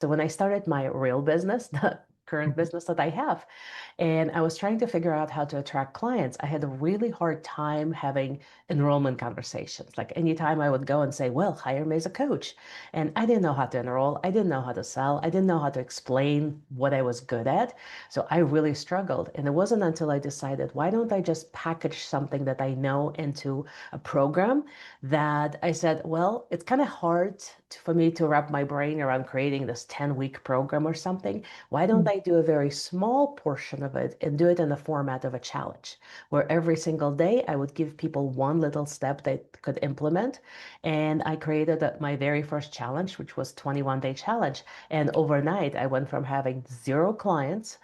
So when I started my real business, the current business that I have, and I was trying to figure out how to attract clients, I had a really hard time having enrollment conversations. Like anytime I would go and say, well, hire me as a coach. And I didn't know how to enroll. I didn't know how to sell. I didn't know how to explain what I was good at. So I really struggled. And it wasn't until I decided, why don't I just package something that I know into a program that I said, well, it's kind of hard for me to wrap my brain around creating this 10-week program or something. Why don't I do a very small portion of it and do it in the format of a challenge, where every single day I would give people one little step they could implement. And I created my very first challenge, which was 21-day challenge. And overnight, I went from having 0 clients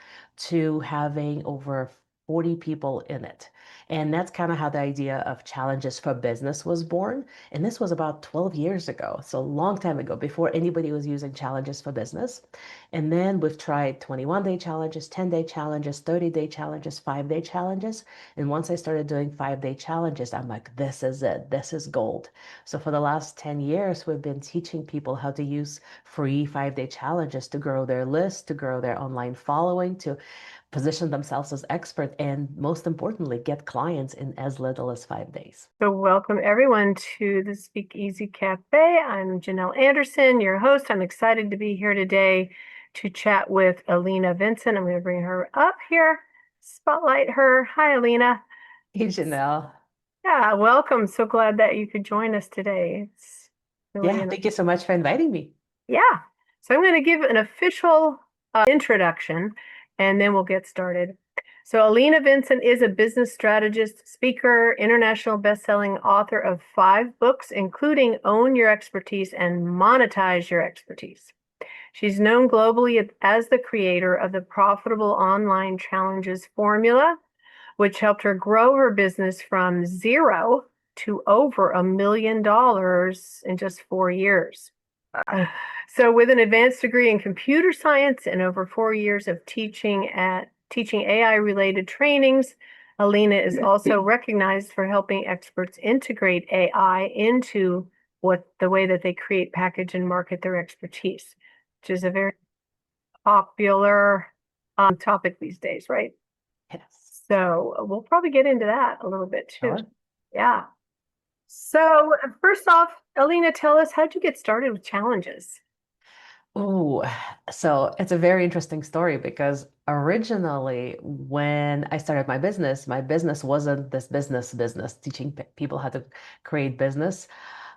to having over 40 people in it. And that's kind of how the idea of challenges for business was born. And this was about 12 years ago, so a long time ago, before anybody was using challenges for business. And then we've tried 21-day challenges, 10-day challenges, 30-day challenges, 5-day challenges. And once I started doing 5-day challenges, I'm like, this is it. This is gold. So for the last 10 years, we've been teaching people how to use free 5-day challenges to grow their list, to grow their online following, to position themselves as expert, and most importantly, get clients in as little as 5 days. So welcome everyone to the Speakeasy Cafe. I'm Janelle Anderson, your host. I'm excited to be here today to chat with Alina Vincent. I'm going to bring her up here, spotlight her. Hi, Alina. Hey, Janelle. Yeah, welcome. So glad that you could join us today. It's really Yeah, thank you so much for inviting me. yeah. So I'm going to give an official introduction and then we'll get started. So Alina Vincent is a business strategist, speaker, international best-selling author of 5 books, including Own Your Expertise and Monetize Your Expertise. She's known globally as the creator of the Profitable Online Challenges formula, which helped her grow her business from 0 to over $1 million in just 4 years. So with an advanced degree in computer science and over 4 years of teaching AI related trainings, Alina is also recognized for helping experts integrate AI into the way that they create, package, and market their expertise, which is a very popular topic these days, right? Yes. So we'll probably get into that a little bit too. Sure. Yeah. So first off, Alina, tell us, how'd you get started with challenges? Oh, so it's a very interesting story because originally, when I started my business wasn't this business teaching people how to create business.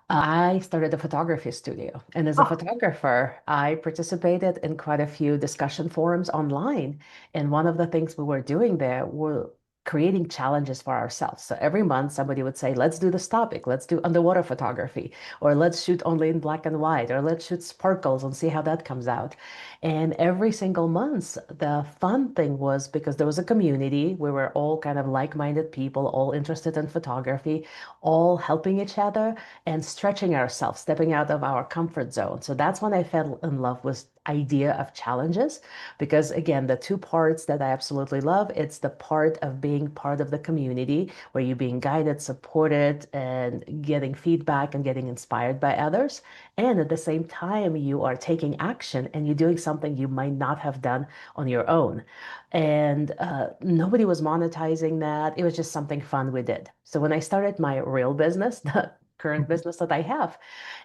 I started a photography studio. And as a Oh, photographer, I participated in quite a few discussion forums online. And one of the things we were doing there were creating challenges for ourselves. So every month, somebody would say, let's do this topic, let's do underwater photography, or let's shoot only in black and white, or let's shoot sparkles and see how that comes out. And every single month, the fun thing was because there was a community, we were all kind of like-minded people, all interested in photography, all helping each other and stretching ourselves, stepping out of our comfort zone. So that's when I fell in love with idea of challenges, because again, the 2 parts that I absolutely love, it's the part of being part of the community where you're being guided, supported, and getting feedback and getting inspired by others. And at the same time, you are taking action and you're doing something you might not have done on your own. And nobody was monetizing that. It was just something fun we did. So when I started my real business, the current business that I have,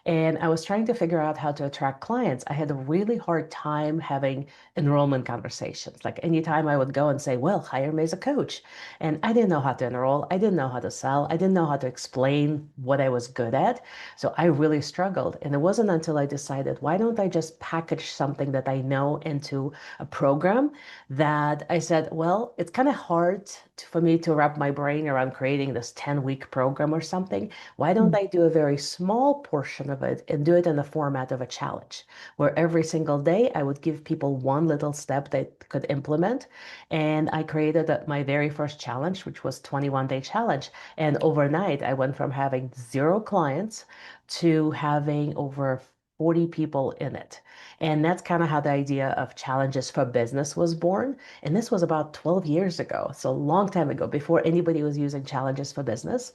and I was trying to figure out how to attract clients, I had a really hard time having enrollment conversations. Like anytime I would go and say, well, hire me as a coach. And I didn't know how to enroll. I didn't know how to sell. I didn't know how to explain what I was good at. So I really struggled. And it wasn't until I decided, why don't I just package something that I know into a program, that I said, well, it's kind of hard for me to wrap my brain around creating this 10-week program or something. Why don't I do a very small portion of it and do it in the format of a challenge, where every single day I would give people one little step they could implement. And I created my very first challenge, which was 21-day challenge. And overnight, I went from having 0 clients to having over 40 people in it. And that's kind of how the idea of challenges for business was born. And this was about 12 years ago, so a long time ago, before anybody was using challenges for business.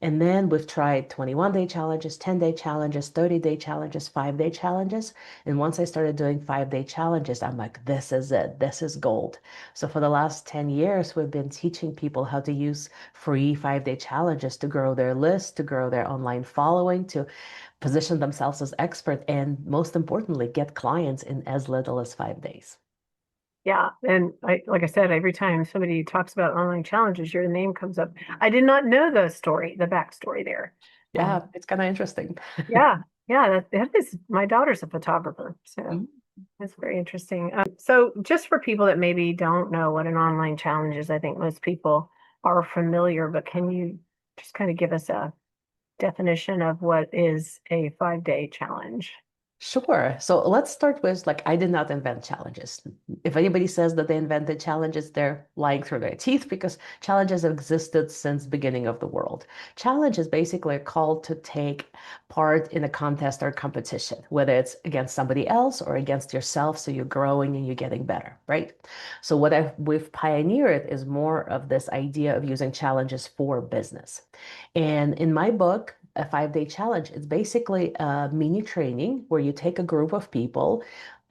And then we've tried 21-day challenges, 10-day challenges, 30-day challenges, 5-day challenges. And once I started doing 5-day challenges, I'm like, this is it. This is gold. So for the last 10 years, we've been teaching people how to use free 5-day challenges to grow their list, to grow their online following, to position themselves as expert, and most importantly, get clients in as little as 5 days. Yeah. And like I said, every time somebody talks about online challenges, your name comes up. I did not know the story, the backstory there. Yeah, it's kind of interesting. Yeah. Yeah. That is, my daughter's a photographer. So Mm. that's very interesting. So just for people that maybe don't know what an online challenge is, I think most people are familiar, but can you just kind of give us a definition of what is a 5-day challenge? Sure. So let's start with like, I did not invent challenges. If anybody says that they invented challenges, they're lying through their teeth because challenges have existed since the beginning of the world. Challenge is basically a call to take part in a contest or competition, whether it's against somebody else or against yourself. So you're growing and you're getting better, right? So what we've pioneered is more of this idea of using challenges for business. And in my book, a 5-day challenge, it's basically a mini training where you take a group of people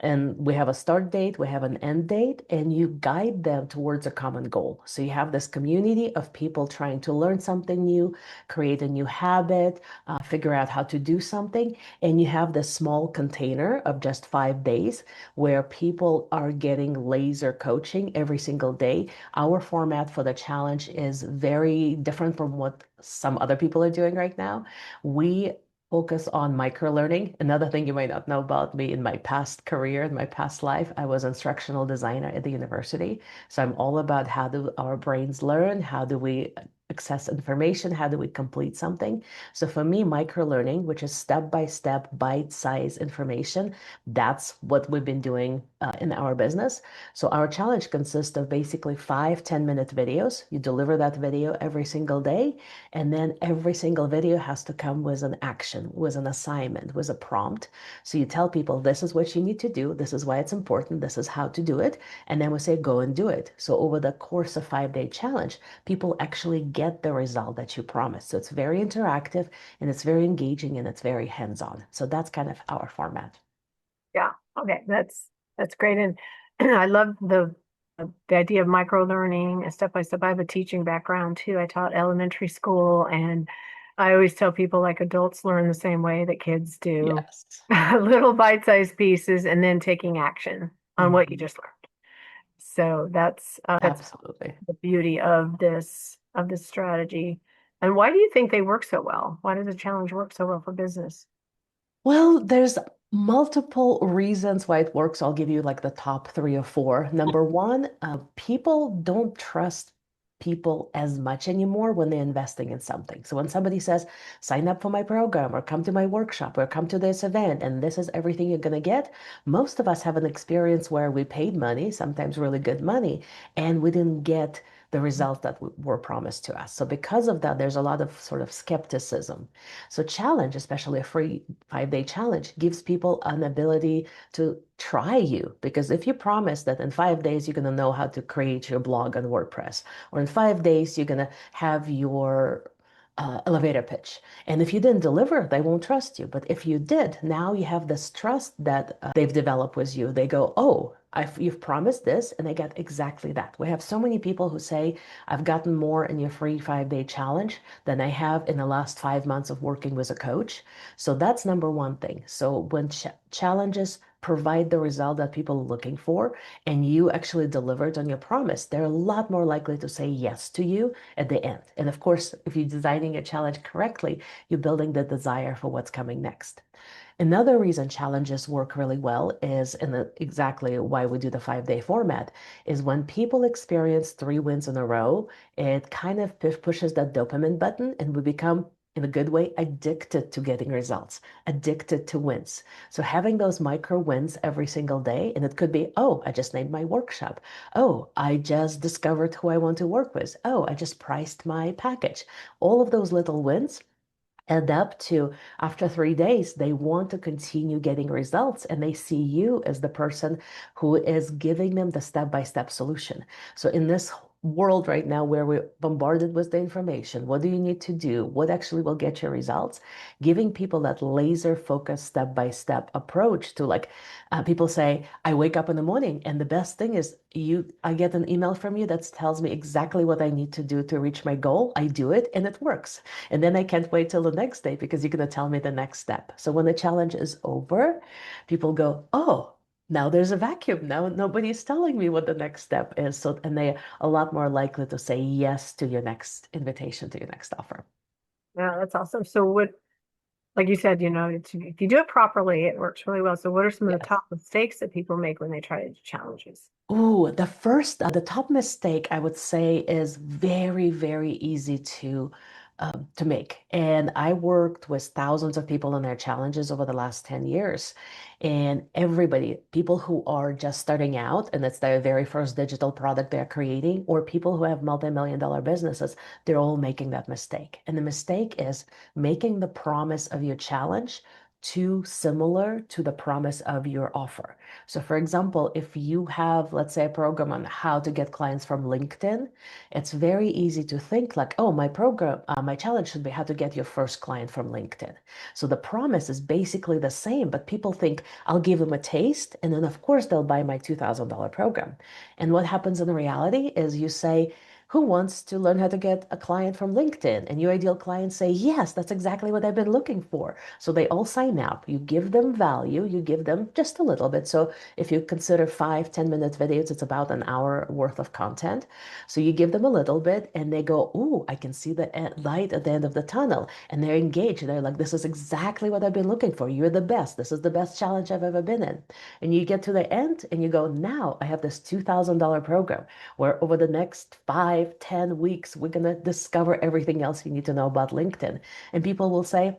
and we have a start date, we have an end date, and you guide them towards a common goal. So you have this community of people trying to learn something new, create a new habit, figure out how to do something. And you have this small container of just 5 days where people are getting laser coaching every single day. Our format for the challenge is very different from what some other people are doing right now. We focus on micro learning. Another thing you might not know about me, in my past career, in my past life, I was instructional designer at the university. So I'm all about how do our brains learn? How do we access information? How do we complete something? So for me, micro learning, which is step-by-step, bite-sized information, that's what we've been doing in our business. So our challenge consists of basically 5 10-minute videos. You deliver that video every single day, and then every single video has to come with an action, with an assignment, with a prompt. So you tell people, this is what you need to do. This is why it's important. This is how to do it. And then we say, go and do it. So over the course of 5-day challenge, people actually get the result that you promised. So it's very interactive and it's very engaging and it's very hands-on. So that's kind of our format. Yeah. Okay. That's great. And I love the idea of micro learning and step by step. I have a teaching background too. I taught elementary school, and I always tell people like adults learn the same way that kids do. Yes. Little bite-sized pieces and then taking action on what you Mhm. just learned. So that's Absolutely. the beauty of this strategy. And why do you think they work so well? Why does the challenge work so well for business? Well, there's multiple reasons why it works. I'll give you like the top three or four. Number one, people don't trust people as much anymore when they're investing in something. So when somebody says, sign up for my program or come to my workshop or come to this event and this is everything you're going to get, most of us have an experience where we paid money, sometimes really good money, and we didn't get the results that were promised to us. So because of that, there's a lot of sort of skepticism. So challenge, especially a free 5-day challenge, gives people an ability to try you. Because if you promise that in 5 days you're going to know how to create your blog on WordPress, or in 5 days you're going to have your elevator pitch. And if you didn't deliver, they won't trust you. But if you did, now you have this trust that they've developed with you. They go, oh, you've promised this, and they get exactly that. We have so many people who say, I've gotten more in your free 5-day challenge than I have in the last 5 months of working with a coach. So that's number one thing. So when challenges provide the result that people are looking for, and you actually delivered on your promise, they're a lot more likely to say yes to you at the end. And of course, if you're designing a challenge correctly, you're building the desire for what's coming next. Another reason challenges work really well is, and exactly why we do the 5-day format, is when people experience 3 wins in a row, it kind of pushes that dopamine button and we become, in a good way, addicted to getting results, addicted to wins. So having those micro wins every single day, and it could be, oh, I just named my workshop. Oh, I just discovered who I want to work with. Oh, I just priced my package. All of those little wins add up to after 3 days, they want to continue getting results and they see you as the person who is giving them the step-by-step solution. So in this world right now where we're bombarded with the information, what do you need to do? What actually will get your results? Giving people that laser focused step-by-step approach to like people say, I wake up in the morning and the best thing is I get an email from you that tells me exactly what I need to do to reach my goal. I do it and it works. And then I can't wait till the next day because you're going to tell me the next step. So when the challenge is over, people go, oh, now there's a vacuum. Now nobody's telling me what the next step is. So, and they are a lot more likely to say yes to your next invitation, to your next offer. Yeah, that's awesome. So what, like you said, if you do it properly, it works really well. So what are some of the Yes. top mistakes that people make when they try to do challenges? Oh, the top mistake I would say is very, very easy to make. And I worked with thousands of people on their challenges over the last 10 years. And everybody, people who are just starting out and it's their very first digital product they're creating, or people who have multi-million dollar businesses, they're all making that mistake. And the mistake is making the promise of your challenge too similar to the promise of your offer. So, for example, if you have, let's say, a program on how to get clients from LinkedIn, it's very easy to think like, oh, my program, my challenge should be how to get your first client from LinkedIn. So the promise is basically the same, but people think I'll give them a taste, and then of course they'll buy my $2,000 program. And what happens in reality is you say, who wants to learn how to get a client from LinkedIn? And your ideal clients say, yes, that's exactly what I've been looking for. So they all sign up. You give them value, you give them just a little bit. So if you consider 5, 10 minute videos, it's about an hour worth of content. So you give them a little bit and they go, oh, I can see the light at the end of the tunnel. And they're engaged. They're like, this is exactly what I've been looking for. You're the best. This is the best challenge I've ever been in. And you get to the end and you go, now I have this $2,000 program where over the next 5, 10 weeks, we're going to discover everything else you need to know about LinkedIn. And people will say,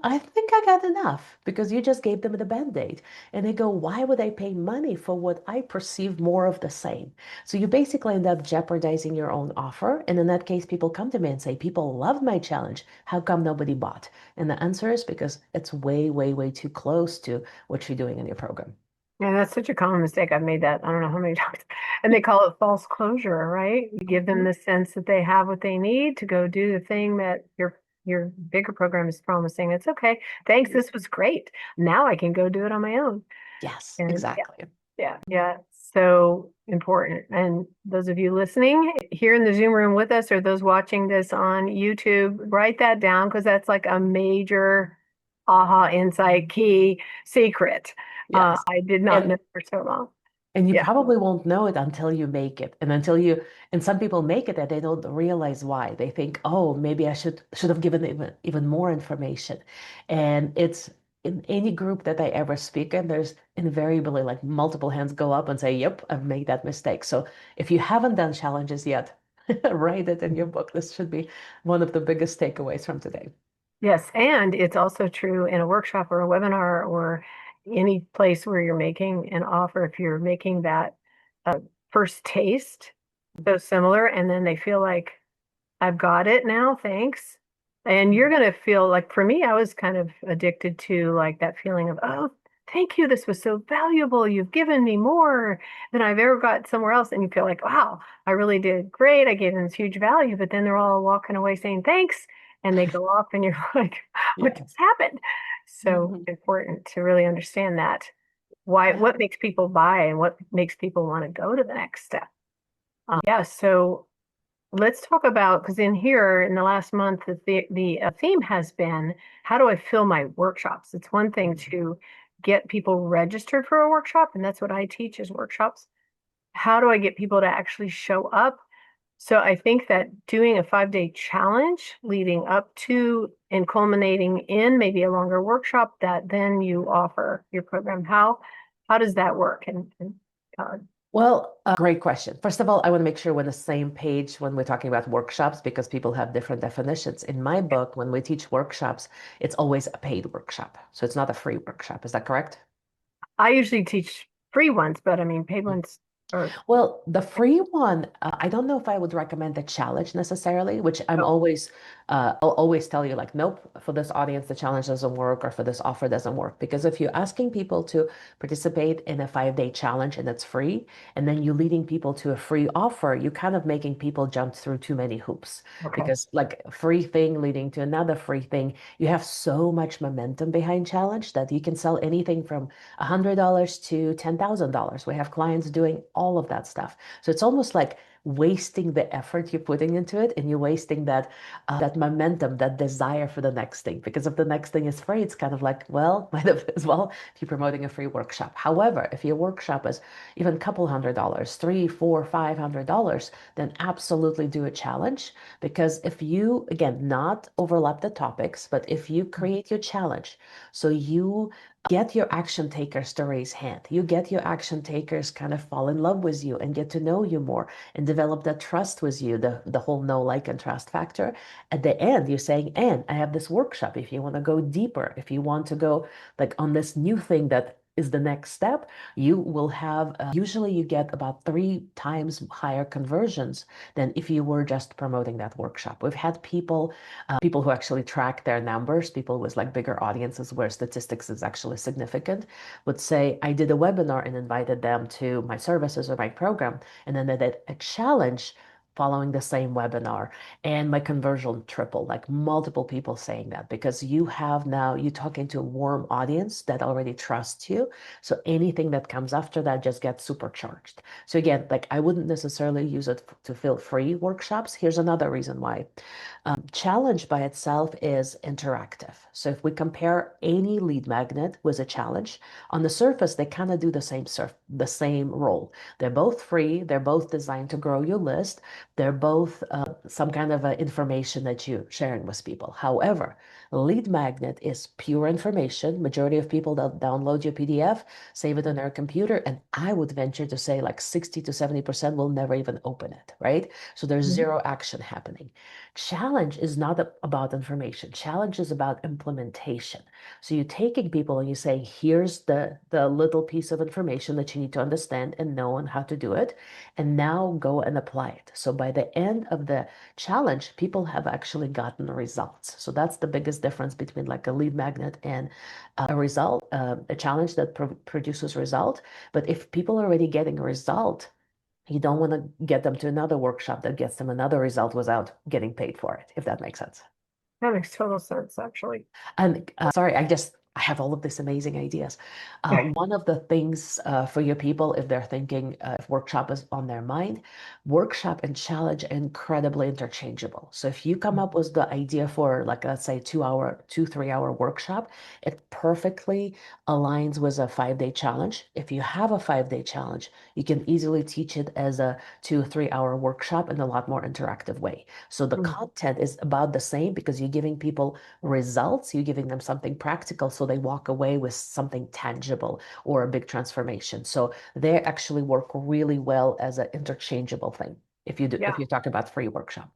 I think I got enough because you just gave them the band-aid. And they go, why would I pay money for what I perceive more of the same? So you basically end up jeopardizing your own offer. And in that case, people come to me and say, people love my challenge. How come nobody bought? And the answer is because it's way, way, way too close to what you're doing in your program. Yeah, that's such a common mistake. I've made that I don't know how many times. And they call it false closure, right? You give them Mhm. the sense that they have what they need to go do the thing that your bigger program is promising. It's okay. Thanks, this was great. Now I can go do it on my own. Yes, And yeah, exactly. yeah. So important. And those of you listening here in the Zoom room with us, or those watching this on YouTube, write that down because that's like a major aha insight key secret. Yes. I did not And know for so long. And you Yeah. probably won't know it until you make it. And some people make it and they don't realize why. They think, oh, maybe I should have given even more information. And it's in any group that I ever speak in, there's invariably like multiple hands go up and say, yep, I've made that mistake. So if you haven't done challenges yet, write it in your book. This should be one of the biggest takeaways from today. Yes, and it's also true in a workshop or a webinar or any place where you're making an offer. If you're making that uh, first taste so similar, and then they feel like I've got it now, thanks. And you're going to feel like, for me, I was kind of addicted to like that feeling of, oh, thank you. This was so valuable. You've given me more than I've ever got somewhere else. And you feel like, wow, I really did great. I gave them this huge value. But then they're all walking away saying thanks. And they go off, and you're like, what just Yes. happened? So Mhm. important to really understand that. Why, Yeah. what makes people buy and what makes people want to go to the next step. Yeah. So let's talk about, because in here in the last month, the theme has been, how do I fill my workshops? It's one thing Mhm. to get people registered for a workshop, and that's what I teach is workshops. How do I get people to actually show up? So I think that doing a 5 day challenge leading up to and culminating in maybe a longer workshop that then you offer your program. How does that work? And Well, great question. First of all, I want to make sure we're on the same page when we're talking about workshops because people have different definitions. In my book, when we teach workshops, it's always a paid workshop. So it's not a free workshop. Is that correct? I usually teach free ones, but I mean paid Mm. ones. Or Well, the free one, I don't know if I would recommend the challenge necessarily, which oh, I'll always tell you like, nope, for this audience, the challenge doesn't work, or for this offer doesn't work. Because if you're asking people to participate in a 5-day challenge and it's free, and then you're leading people to a free offer, you're kind of making people jump through too many hoops. okay. Because like a free thing leading to another free thing, you have so much momentum behind challenge that you can sell anything from $100 to $10,000. We have clients doing all of that stuff. So it's almost like wasting the effort you're putting into it, and you're wasting that momentum, that desire for the next thing. Because if the next thing is free, it's kind of like, well, might have as well if you're promoting a free workshop. However, if your workshop is even a couple $100, three, four, $500, then absolutely do a challenge. Because if you, again, not overlap the topics, but if you create your challenge, so you get your action takers to raise hand. You get your action takers kind of fall in love with you and get to know you more and develop that trust with you, the whole know, like, and trust factor. At the end, you're saying, and I have this workshop. If you want to go deeper, if you want to go like on this new thing that is the next step, you will have, usually you get about 3 times higher conversions than if you were just promoting that workshop. We've had people who actually track their numbers, people with like bigger audiences where statistics is actually significant, would say, I did a webinar and invited them to my services or my program, and then they did a challenge following the same webinar, and my conversion tripled, like multiple people saying that, because you have now, you talking to a warm audience that already trusts you. So anything that comes after that just gets supercharged. So again, like I wouldn't necessarily use it to fill free workshops. Here's another reason why. Challenge by itself is interactive. So if we compare any lead magnet with a challenge, on the surface, they kind of do the same role. They're both free. They're both designed to grow your list. They're both some kind of information that you're sharing with people. However, lead magnet is pure information. Majority of people that download your PDF, save it on their computer, and I would venture to say like 60 to 70% will never even open it, right? So there's Mhm. zero action happening. Challenge is not about information. Challenge is about implementation. So you're taking people and you say, here's the little piece of information that you need to understand and know and how to do it. And now go and apply it. So by the end of the challenge, people have actually gotten results. So that's the biggest difference between like a lead magnet and a challenge that produces result. But if people are already getting a result, you don't want to get them to another workshop that gets them another result without getting paid for it, if that makes sense. That makes total sense, actually. And sorry, I have all of these amazing ideas. One of the things for your people, if they're thinking if workshop is on their mind, workshop and challenge are incredibly interchangeable. So if you come up with the idea for like, let's say 2 hour, 3 hour workshop, it perfectly aligns with a 5-day challenge. If you have a 5-day challenge, you can easily teach it as a 2 or 3 hour workshop in a lot more interactive way. So the Mhm. content is about the same because you're giving people results, you're giving them something practical so they walk away with something tangible or a big transformation. So they actually work really well as an interchangeable thing Yeah. if you talk about free workshop.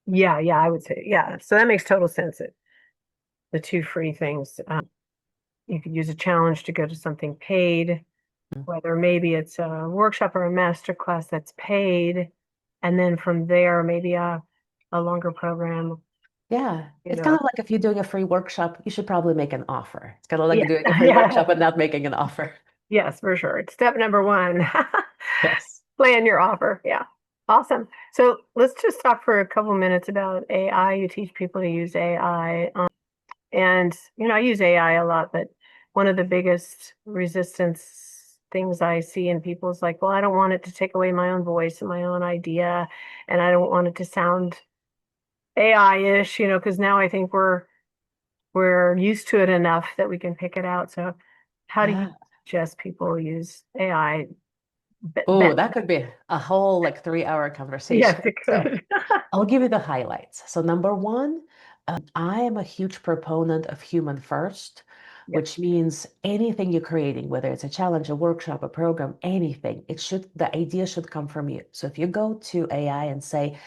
Yeah, yeah, I would say, yeah. So that makes total sense. The two free things. You could use a challenge to go to something paid, whether maybe it's a workshop or a master class that's paid, and then from there, maybe a longer program, Yeah, you it's kind know. of like if you're doing a free workshop, you should probably make an offer. It's kind of like Yeah, doing a free yeah, workshop and not making an offer. yes, for sure. It's step number one. Yes. Plan your offer. Yeah. Awesome. So let's just talk for a couple minutes about AI. You teach people to use AI. And, I use AI a lot, but one of the biggest resistance things I see in people is like, well, I don't want it to take away my own voice and my own idea, and I don't want it to sound AI-ish, because now I think we're used to it enough that we can pick it out. So how do you Yeah. suggest people use AI Oh, best? that could be a whole like 3 hour Yes, conversation. it So could. I'll give you the highlights. So number one, I am a huge proponent of human first, Yep. which means anything you're creating, whether it's a challenge, a workshop, a program, anything, the idea should come from you. So if you go to AI and say,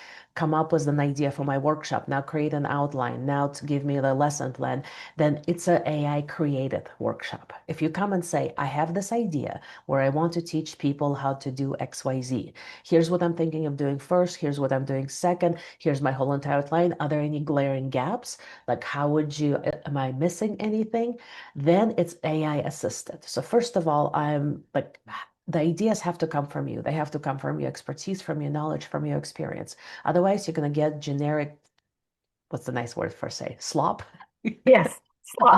come up with an idea for my workshop, now create an outline, now to give me the lesson plan, then it's an AI created workshop. If you come and say, I have this idea where I want to teach people how to do XYZ. Here's what I'm thinking of doing first. Here's what I'm doing second. Here's my whole entire outline. Are there any glaring gaps? Like, how would you, am I missing anything? Then it's AI assisted. So first of all, I'm like, the ideas have to come from you. They have to come from your expertise, from your knowledge, from your experience. Otherwise, you're going to get generic, what's the nice word for say, slop? Yes.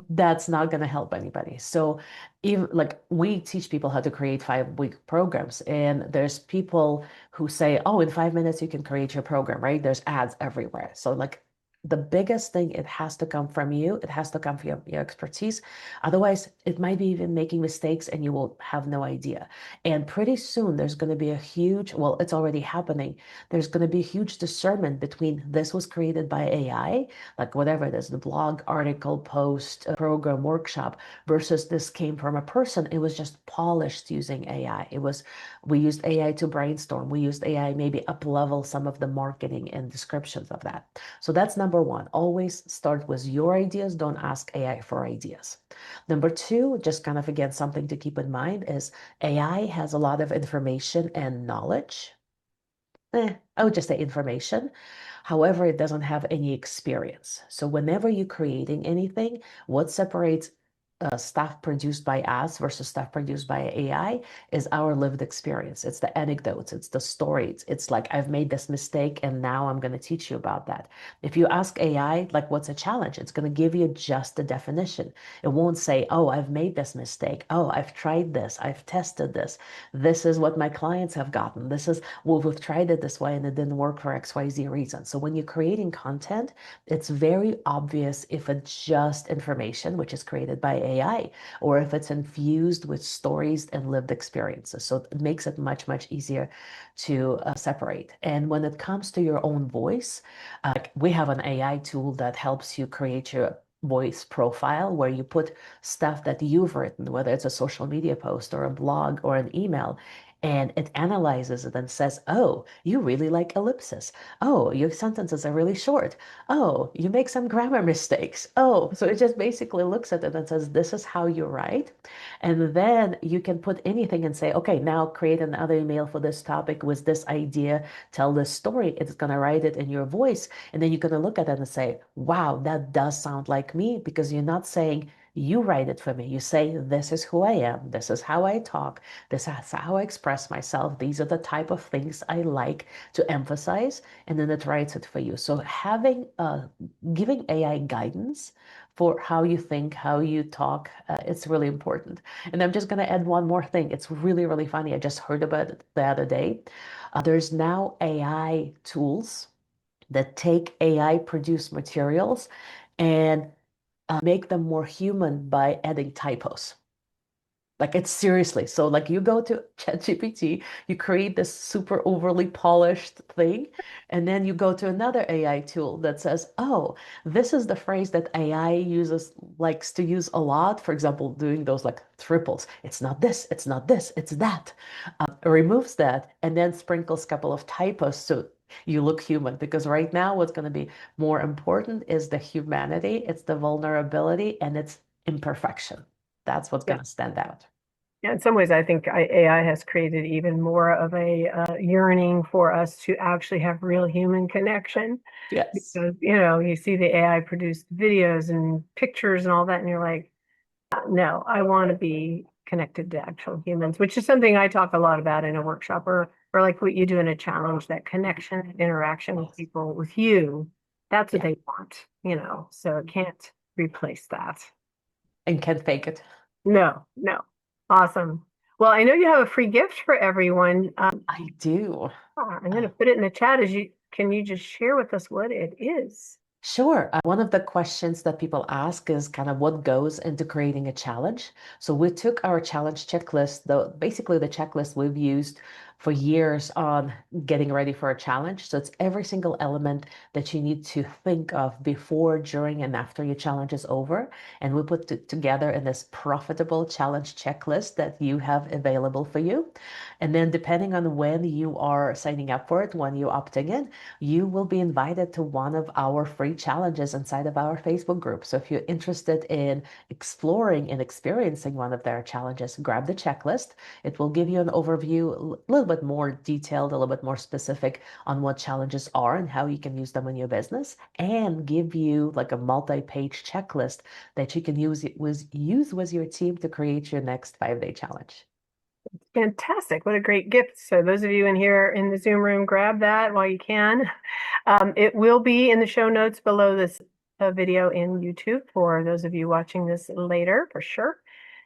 That's not going to help anybody. So, even like we teach people how to create 5-week programs, and there's people who say, "Oh, in 5 minutes you can create your program," right? There's ads everywhere. So, like the biggest thing, it has to come from you. It has to come from your expertise. Otherwise, it might be even making mistakes, and you will have no idea. And pretty soon, there's going to be a huge, well, it's already happening. There's going to be a huge discernment between this was created by AI, like whatever it is, the blog, article, post, program, workshop, versus this came from a person. It was just polished using AI. We used AI to brainstorm. We used AI maybe up level some of the marketing and descriptions of that. So that's number one. Always start with your ideas. Don't ask AI for ideas. Number two, just kind of again, something to keep in mind is AI has a lot of information and knowledge. I would just say information. However, it doesn't have any experience. So whenever you're creating anything, what separates stuff produced by us versus stuff produced by AI is our lived experience. It's the anecdotes, it's the stories. It's like, I've made this mistake and now I'm going to teach you about that. If you ask AI, like, what's a challenge? It's going to give you just the definition. It won't say, oh, I've made this mistake. Oh, I've tried this. I've tested this. This is what my clients have gotten. This is, well, we've tried it this way and it didn't work for XYZ reason. So when you're creating content, it's very obvious if it's just information, which is created by AI, or if it's infused with stories and lived experiences. So it makes it much, much easier to separate. And when it comes to your own voice, we have an AI tool that helps you create your voice profile where you put stuff that you've written, whether it's a social media post or a blog or an email, and it analyzes it and says, oh, you really like ellipsis. Oh, your sentences are really short. Oh, you make some grammar mistakes. Oh, so it just basically looks at it and says, this is how you write. And then you can put anything and say, okay, now create another email for this topic with this idea, tell this story. It's going to write it in your voice. And then you're going to look at it and say, wow, that does sound like me, because you're not saying, you write it for me. You say, this is who I am. This is how I talk. This is how I express myself. These are the type of things I like to emphasize. And then it writes it for you. So having, giving AI guidance for how you think, how you talk, it's really important. And I'm just going to add one more thing. It's really, really funny. I just heard about it the other day. There's now AI tools that take AI produced materials and make them more human by adding typos. Like, it's seriously. So like you go to ChatGPT, you create this super overly polished thing, and then you go to another AI tool that says, oh, this is the phrase that AI likes to use a lot. For example, doing those like triples. It's not this, it's not this, it's that. Removes that and then sprinkles a couple of typos so you look human. Because right now, what's going to be more important is the humanity, it's the vulnerability, and it's imperfection. That's what's Yeah. going to stand out. Yeah, in some ways, I think AI has created even more of a yearning for us to actually have real human connection. Yes. Because, you see the AI produced videos and pictures and all that, and you're like, no, I want to be connected to actual humans, which is something I talk a lot about in a workshop, or like what you do in a challenge, that connection, interaction with Yes. people, with you. That's what Yeah. they want. So it can't replace that. And can fake it. No, no. Awesome. Well, I know you have a free gift for everyone. I do. I'm going to Uh, put it in the chat. Can you just share with us what it is? Sure. One of the questions that people ask is kind of what goes into creating a challenge. So we took our challenge checklist, basically the checklist we've used for years on getting ready for a challenge. So it's every single element that you need to think of before, during, and after your challenge is over. And we put it together in this profitable challenge checklist that you have available for you. And then, depending on when you are signing up for it, when you're opting in, you will be invited to one of our free challenges inside of our Facebook group. So if you're interested in exploring and experiencing one of their challenges, grab the checklist. It will give you an overview, a little bit more detailed, a little bit more specific on what challenges are and how you can use them in your business, and give you like a multi-page checklist that you can use with your team to create your next 5-day challenge. Fantastic. What a great gift. So those of you in here in the Zoom room, grab that while you can. It will be in the show notes below this video in YouTube for those of you watching this later for sure.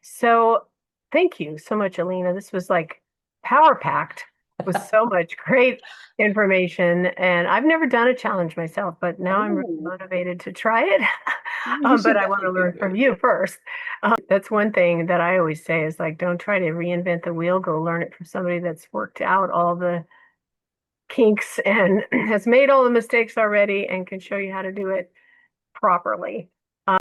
So thank you so much, Alina. This was like power packed with so much great information. And I've never done a challenge myself, but now I'm really Oh, motivated to try it. you But should I want to definitely learn do from it. you first. That's one thing that I always say is like, don't try to reinvent the wheel. Go learn it from somebody that's worked out all the kinks and has made all the mistakes already and can show you how to do it properly.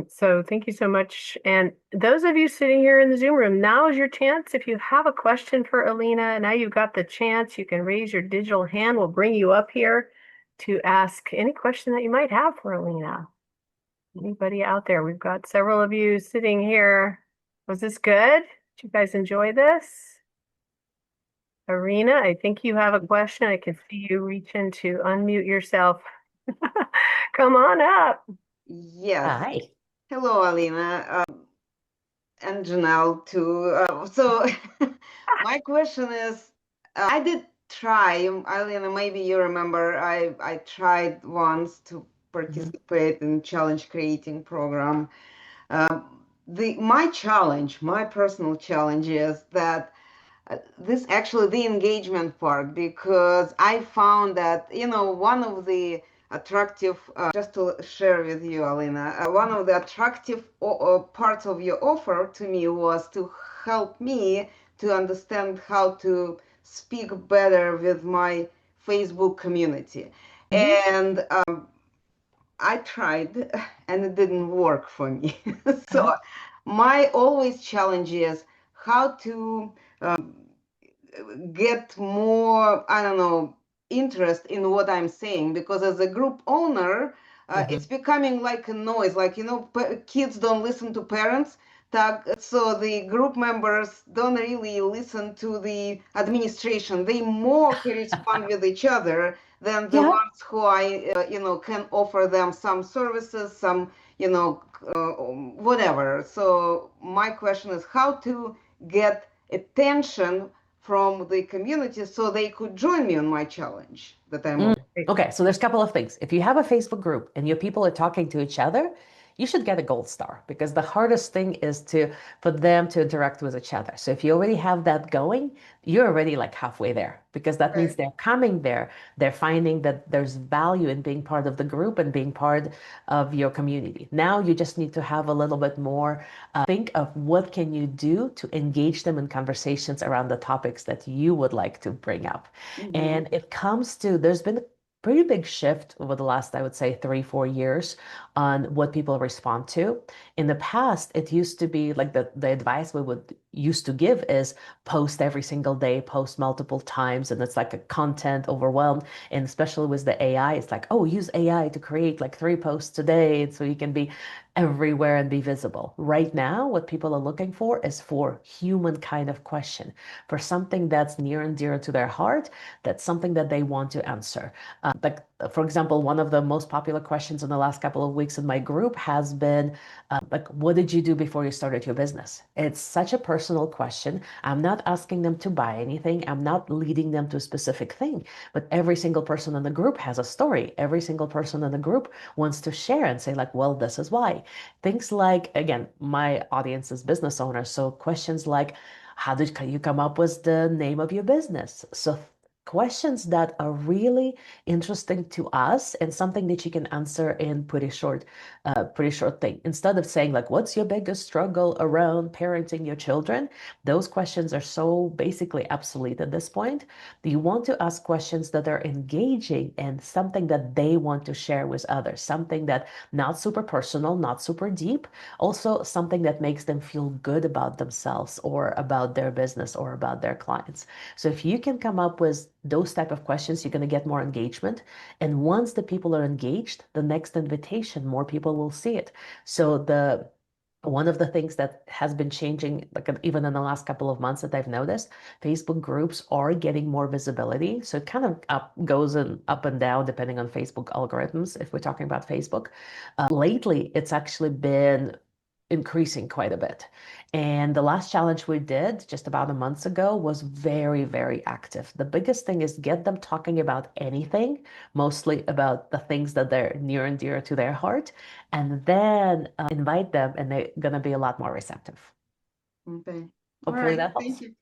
So thank you so much. And those of you sitting here in the Zoom room, now is your chance. If you have a question for Alina, now you've got the chance. You can raise your digital hand. We'll bring you up here to ask any question that you might have for Alina. Anybody out there? We've got several of you sitting here. Was this good? Did you guys enjoy this? Arena, I think you have a question. I can see you reaching to unmute yourself. Come on up. Yes. Hi. Hello, Alina, and Janelle too. So my question is, I did try, Alina, maybe you remember, I tried once to Mhm. participate in challenge creating program. My challenge, my personal challenge is that this actually the engagement part, because I found that one of the attractive just to share with you, Alina, one of the attractive parts of your offer to me was to help me to understand how to speak better with my Facebook community. Mhm. And I tried and it didn't work for me. So Uh-huh. my always challenge is how to get more, I don't know, interest in what I'm saying, because as a group owner, it's Mhm. becoming like a noise, like, kids don't listen to parents. So the group members don't really listen to the administration. They more correspond with each other than the Yeah. ones who can offer them some services, some, whatever. So my question is how to get attention from the community so they could join me on my challenge that I'm Mm. on. Okay, so there's a couple of things. If you have a Facebook group and your people are talking to each other, you should get a gold star, because the hardest thing is for them to interact with each other. So if you already have that going, you're already like halfway there, because that means Right. they're coming there. They're finding that there's value in being part of the group and being part of your community. Now you just need to have a little bit more think of what can you do to engage them in conversations around the topics that you would like to bring up. Mm-hmm. And it comes to, there's been a pretty big shift over the last, I would say, 3, 4 years on what people respond to. In the past, it used to be like the advice we would used to give is post every single day, post multiple times, and it's like a content overwhelmed. And especially with the AI, it's like, oh, use AI to create like 3 posts a day, so you can be everywhere and be visible. Right now, what people are looking for is for human kind of question, for something that's near and dear to their heart, that's something that they want to answer. Like, for example, one of the most popular questions in the last couple of weeks in my group has been, like, what did you do before you started your business? It's such a personal question. I'm not asking them to buy anything. I'm not leading them to a specific thing, but every single person in the group has a story. Every single person in the group wants to share and say, like, well, this is why. Things like, again, my audience is business owners. So questions like, how did you come up with the name of your business? So questions that are really interesting to us and something that you can answer in pretty short thing. Instead of saying like, what's your biggest struggle around parenting your children? Those questions are so basically obsolete at this point. You want to ask questions that are engaging and something that they want to share with others, something that not super personal, not super deep, also something that makes them feel good about themselves or about their business or about their clients. So if you can come up with those type of questions, you're going to get more engagement. And once the people are engaged, the next invitation, more people will see it. So the one of the things that has been changing, like even in the last couple of months that I've noticed, Facebook groups are getting more visibility. So it kind of goes up and down depending on Facebook algorithms, if we're talking about Facebook. Lately, it's actually been increasing quite a bit. And the last challenge we did just about a month ago was very, very active. The biggest thing is get them talking about anything, mostly about the things that they're near and dear to their heart, and then invite them, and they're going to be a lot more receptive. Okay. All Hopefully right. that Thank helps. you.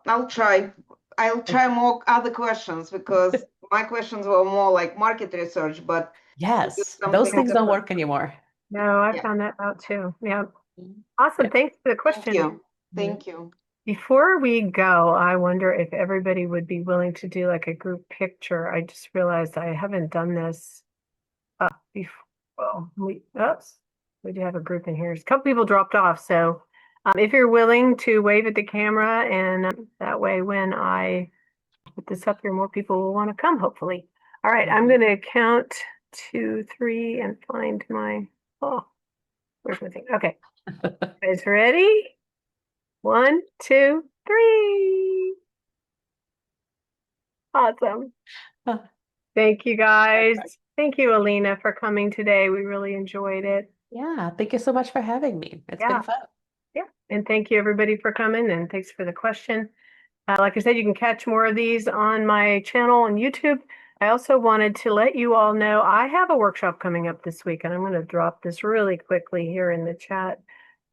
I'll try. I'll try more other questions because my questions were more like market research, but to do Yes, those something things don't different. work anymore. No, I Yeah. found that out too. Yeah. Yeah. Awesome. Thanks for the Thank question. you. Thank you. Before we go, I wonder if everybody would be willing to do like a group picture. I just realized I haven't done this before. Well, we do have a group in here. A couple people dropped off. So if you're willing to wave at the camera, and that way when I put this up here, more people will want to come, hopefully. All right, I'm going to count 2, 3 and find oh, where's my thing? Okay, guys ready? 1, 2, 3. Awesome. Thank you guys. Perfect. Thank you, Alina, for coming today. We really enjoyed it. Yeah, thank you so much for having me. It's been Yeah, fun. yeah. And thank you everybody for coming, and thanks for the question. Like I said, you can catch more of these on my channel on YouTube. I also wanted to let you all know I have a workshop coming up this week, and I'm going to drop this really quickly here in the chat.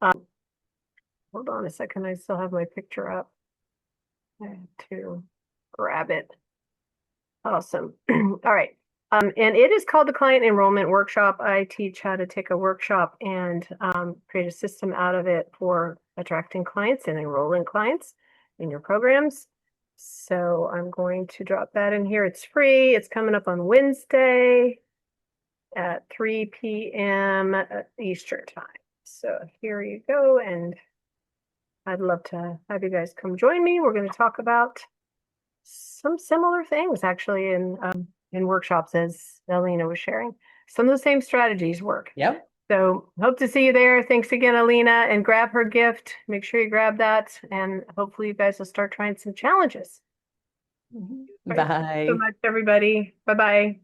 Hold on a second. I still have my picture up. I have to grab it. Awesome. All right. And it is called the Client Enrollment Workshop. I teach how to take a workshop and create a system out of it for attracting clients and enrolling clients in your programs. So I'm going to drop that in here. It's free. It's coming up on Wednesday at 3 p.m. Eastern time. So here you go. And I'd love to have you guys come join me. We're going to talk about some similar things actually in workshops as Alina was sharing. Some of the same strategies work. Yep. So hope to see you there. Thanks again, Alina, and grab her gift. Make sure you grab that, and hopefully you guys will start trying some challenges. Mhm. All right. Thanks so Bye. much, everybody. Bye-bye.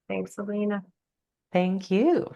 Thanks, Alina. Thank you.